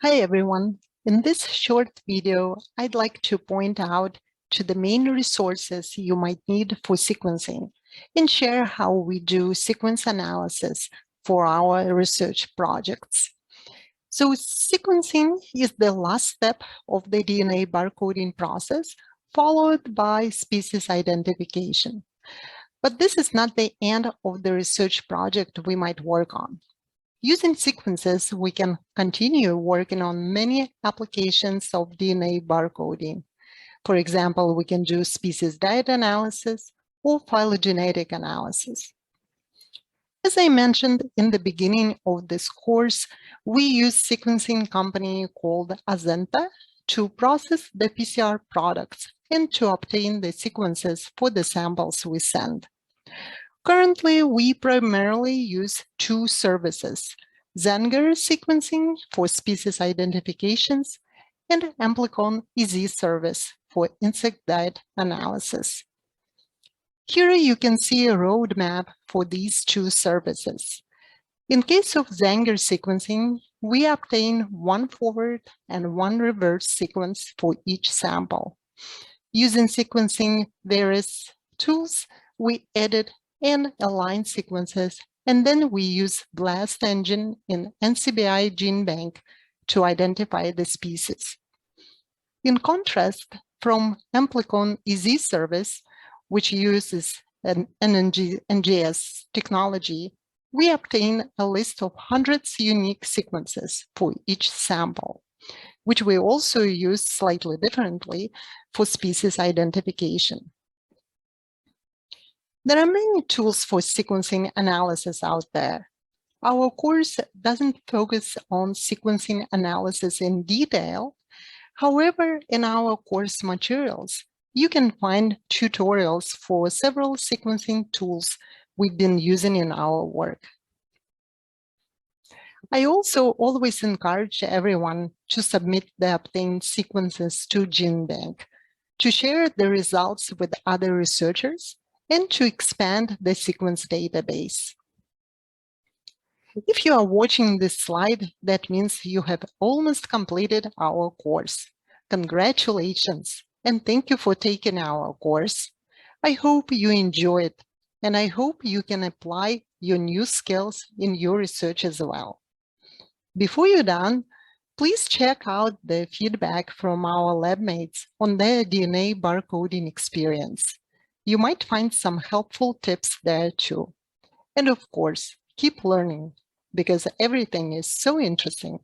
Hi everyone. In this short video, I'd like to point out to the main resources you might need for sequencing and share how we do sequence analysis for our research projects. So sequencing is the last step of the DNA barcoding process, followed by species identification. But this is not the end of the research project we might work on. Using sequences, we can continue working on many applications of DNA barcoding. For example, we can do species diet analysis or phylogenetic analysis. As I mentioned in the beginning of this course, we use sequencing company called Azenta to process the PCR products and to obtain the sequences for the samples we send. Currently, we primarily use two services: Sanger sequencing for species identifications and Amplicon EZ service for insect diet analysis. Here you can see a roadmap for these two services. In case of Sanger sequencing, we obtain one forward and one reverse sequence for each sample. Using sequencing various tools, we edit and align sequences, and then we use BLAST engine in NCBI GenBank to identify the species. In contrast, from Amplicon EZ service, which uses an NGS technology, we obtain a list of hundreds of unique sequences for each sample, which we also use slightly differently for species identification. There are many tools for sequencing analysis out there. Our course doesn't focus on sequencing analysis in detail. However, in our course materials, you can find tutorials for several sequencing tools we've been using in our work. I also always encourage everyone to submit the obtained sequences to GenBank, to share the results with other researchers, and to expand the sequence database. If you are watching this slide, that means you have almost completed our course. Congratulations, and thank you for taking our course. I hope you enjoy it, and I hope you can apply your new skills in your research as well. Before you're done, please check out the feedback from our lab mates on their DNA barcoding experience. You might find some helpful tips there too. And of course, keep learning, because everything is so interesting